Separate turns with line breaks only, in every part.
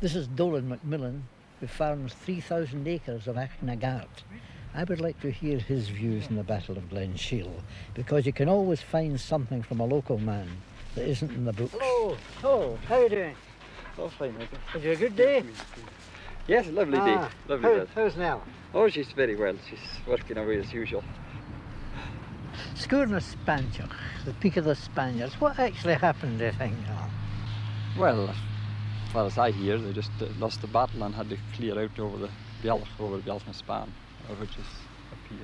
This is Dolan Macmillan, who farms 3,000 acres of Achnagart. I would like to hear his views on the Battle of Glen Shiel, because you can always find something from a local man that isn't in the books.
Hello. Oh, how are you doing?
Oh, fine, okay.
Had you a good day?
Yes, a lovely day. Lovely day.
How's Nell?
Oh, she's very well. She's working away as usual.
Sgwrn y Spaniards, the peak of the Spaniards. What actually happened, do you think, Nell?
Well, as far as I hear, they just lost the battle and had to clear out over the Bjallach, over Bjallach Span, which is up here.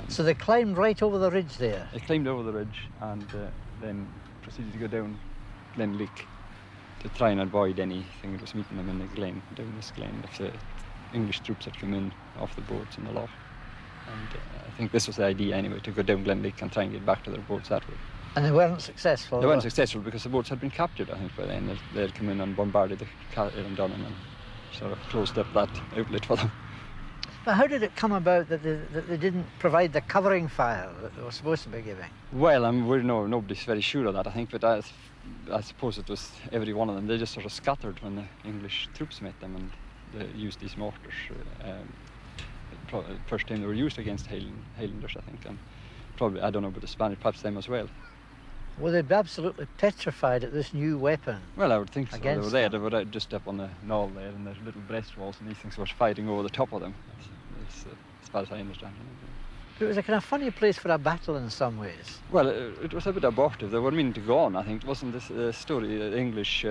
So they climbed right over the ridge there?
They climbed over the ridge and then proceeded to go down Glen Lake to try and avoid anything that was meeting them in the glen, down this glen, if the English troops had come in off the boats in the loch. And I think this was the idea anyway, to go down Glen Lake and try and get back to their boats that way.
And they weren't successful?
They weren't successful because the boats had been captured, I think, by then. They had come in and bombarded the Cattle and Dunham and sort of closed up that outlet for them.
But how did it come about that they didn't provide the covering fire that they were supposed to be giving?
Well, nobody's very sure of that, I think, but I suppose it was every one of them. They just sort of scattered when the English troops met them, and they used these mortars. First time they were used against Highlanders, I think, and probably, I don't know about the Spanish, perhaps them as well.
Well, they'd be absolutely petrified at this new weapon.
Well, I would think so. They were there,
them.
they were just up on the knoll there, and there's little breast walls, and these things were fighting over the top of them, as far as I understand.
It was a kind of funny place for a battle in some ways.
Well, it was a bit abortive. They were meaning to go on, I think. It wasn't this story. The English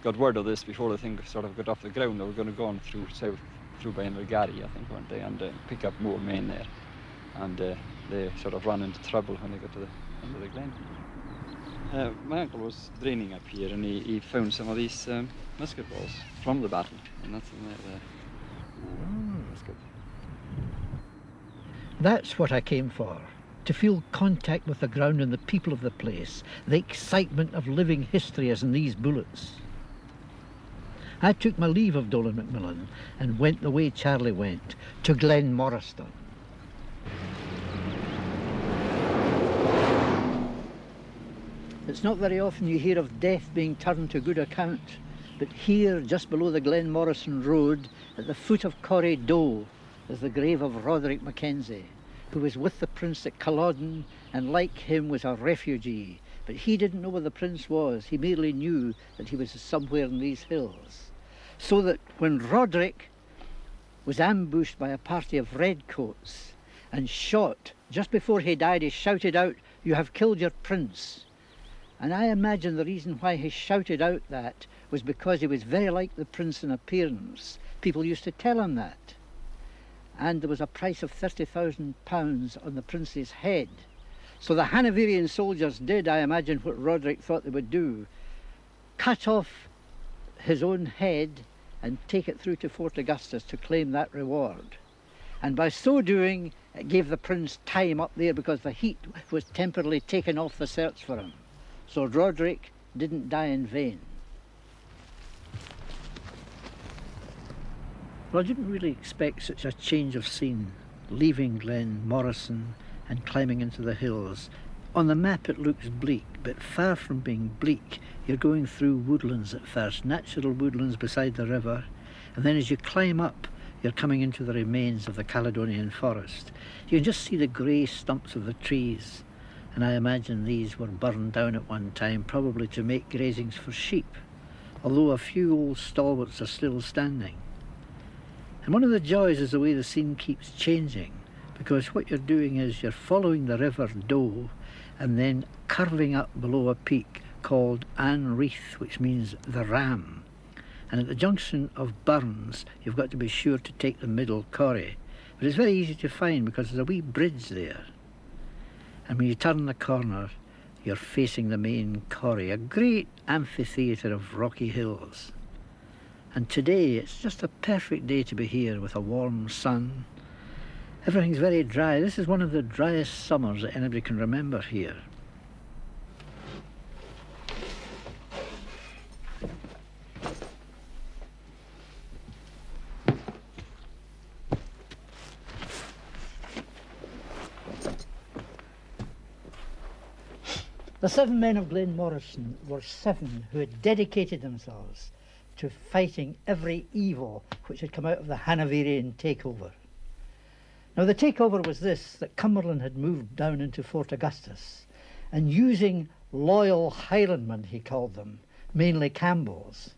got word of this before the thing sort of got off the ground. They were going to go on through south, through by Invergary, I think, weren't they, and pick up more men there. And they sort of ran into trouble when they got to the end of the glen. My uncle was draining up here, and he found some of these musket balls from the battle, and that's in there. Musket.
That's what I came for, to feel contact with the ground and the people of the place, the excitement of living history as in these bullets. I took my leave of Dolan Macmillan and went the way Charlie went, to Glen Moriston. It's not very often you hear of death being turned to good account, but here, just below the Glen Moriston Road, at the foot of Corrie Doe, is the grave of Roderick Mackenzie, who was with the prince at Culloden and, like him, was a refugee. But he didn't know where the prince was. He merely knew that he was somewhere in these hills. So that when Roderick was ambushed by a party of redcoats and shot, just before he died, he shouted out, "You have killed your prince." And I imagine the reason why he shouted out that was because he was very like the prince in appearance. People used to tell him that. And there was a price of £30,000 on the prince's head. So the Hanoverian soldiers did, I imagine, what Roderick thought they would do. Cut off his own head and take it through to Fort Augustus to claim that reward. And by so doing, it gave the prince time up there because the heat was temporarily taken off the search for him. So Roderick didn't die in vain. Well, I didn't really expect such a change of scene, leaving Glen Moriston and climbing into the hills. On the map it looks bleak, but far from being bleak, you're going through woodlands at first, natural woodlands beside the river, and then as you climb up, you're coming into the remains of the Caledonian forest. You can just see the grey stumps of the trees, and I imagine these were burned down at one time, probably to make grazings for sheep, although a few old stalwarts are still standing. And one of the joys is the way the scene keeps changing, because what you're doing is you're following the river Doe and then curving up below a peak called Ann Reith, which means the Ram. And at the junction of Burns, you've got to be sure to take the middle Corrie. But it's very easy to find because there's a wee bridge there. And when you turn the corner, you're facing the main Corrie, a great amphitheatre of rocky hills. And today, it's just a perfect day to be here with a warm sun. Everything's very dry. This is one of the driest summers that anybody can remember here. The 7 men of Glen Moriston were 7 who had dedicated themselves to fighting every evil which had come out of the Hanoverian takeover. Now the takeover was this, that Cumberland had moved down into Fort Augustus, and using loyal Highlandmen, he called them, mainly Campbells,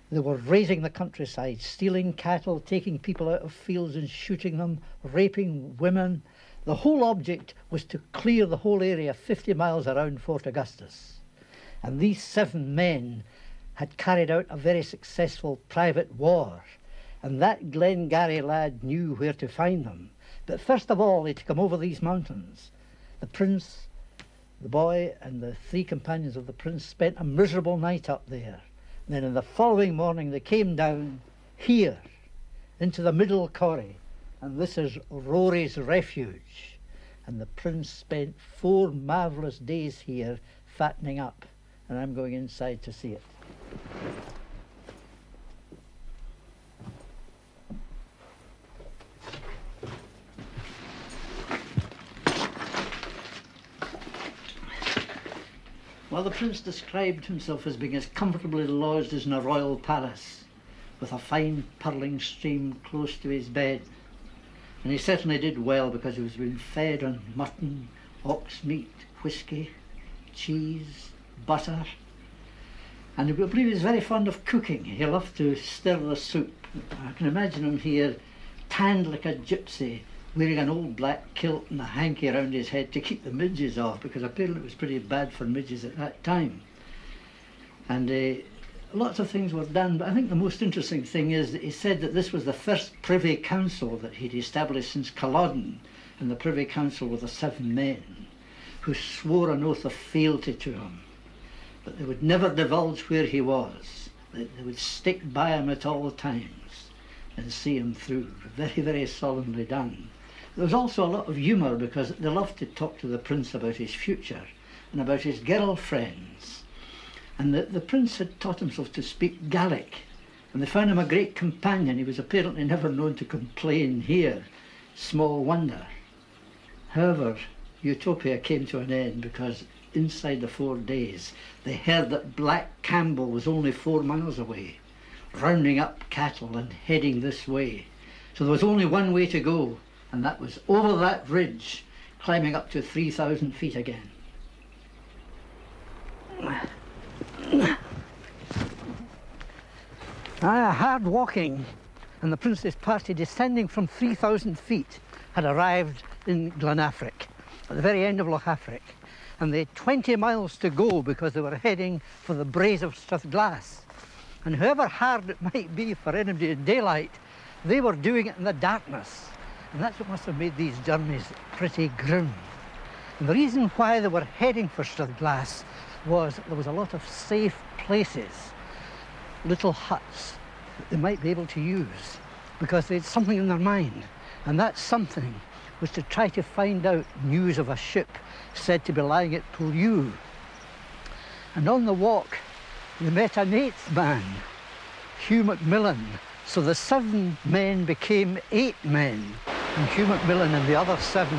they were raising the countryside, stealing cattle, taking people out of fields and shooting them, raping women. The whole object was to clear the whole area 50 miles around Fort Augustus. And these 7 men had carried out a very successful private war. And that Glengarry lad knew where to find them. But first of all, they took him over these mountains. The prince, the boy, and the 3 companions of the prince spent a miserable night up there. And then in the following morning, they came down here, into the middle corrie. And this is Rory's refuge. And the prince spent 4 marvellous days here fattening up. And I'm going inside to see it. Well, the prince described himself as being as comfortably lodged as in a royal palace, with a fine purling stream close to his bed. And he certainly did well, because he was being fed on mutton, ox meat, whisky, cheese, butter. And I believe he was very fond of cooking. He loved to stir the soup. I can imagine him here, tanned like a gypsy, wearing an old black kilt and a hanky around his head to keep the midges off, because apparently it was pretty bad for midges at that time. And lots of things were done, but I think the most interesting thing is that he said that this was the first Privy Council that he'd established since Culloden, and the Privy Council were the 7 men who swore an oath of fealty to him, but they would never divulge where he was. They would stick by him at all times and see him through. Very, very solemnly done. There was also a lot of humour, because they loved to talk to the prince about his future and about his girlfriends. And the prince had taught himself to speak Gaelic, and they found him a great companion. He was apparently never known to complain here. Small wonder. However, utopia came to an end, because inside the 4 days they heard that Black Campbell was only 4 miles away, rounding up cattle and heading this way. So there was only one way to go, and that was over that ridge, climbing up to 3,000 feet again. Hard walking, and the prince's party, descending from 3,000 feet, had arrived in Glenafric, at the very end of Loch Affric, and they had 20 miles to go, because they were heading for the braes of Strathglass. And however hard it might be for anybody in daylight, they were doing it in the darkness. And that's what must have made these journeys pretty grim. And the reason why they were heading for Strathglass was there was a lot of safe places, little huts that they might be able to use, because they had something in their mind. And that something was to try to find out news of a ship said to be lying at Poolew. And on the walk, they met an 8th man, Hugh Macmillan. So the 7 men became 8 men, and Hugh Macmillan and the other 7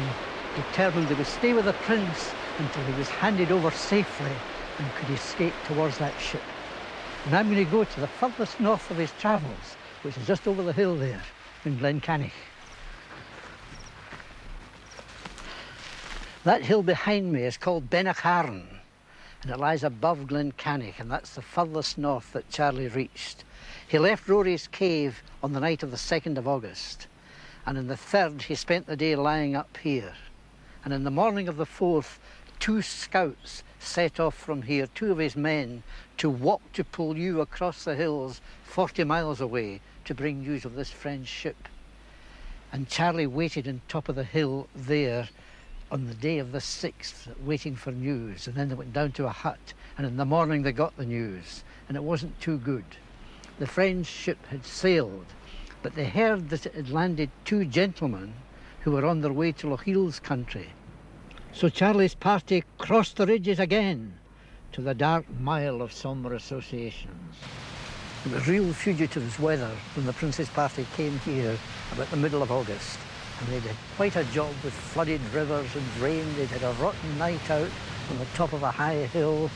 determined they would stay with the prince until he was handed over safely and could escape towards that ship. And I'm going to go to the furthest north of his travels, which is just over the hill there in Glencanich. That hill behind me is called Benacharen, and it lies above Glencanich, and that's the furthest north that Charlie reached. He left Rory's cave on the night of the 2nd of August, and on the 3rd he spent the day lying up here. And in the morning of the 4th, 2 scouts set off from here, 2 of his men, to walk to Poolew across the hills 40 miles away to bring news of this French ship. And Charlie waited on top of the hill there on the day of the 6th, waiting for news. And then they went down to a hut, and in the morning they got the news, and it wasn't too good. The French ship had sailed, but they heard that it had landed 2 gentlemen who were on their way to Lochiel's country. So Charlie's party crossed the ridges again to the dark mile of sombre associations. It was real fugitives' weather when the prince's party came here about the middle of August, and they'd had quite a job with flooded rivers and rain. They'd had a rotten night out on the top of a high hill.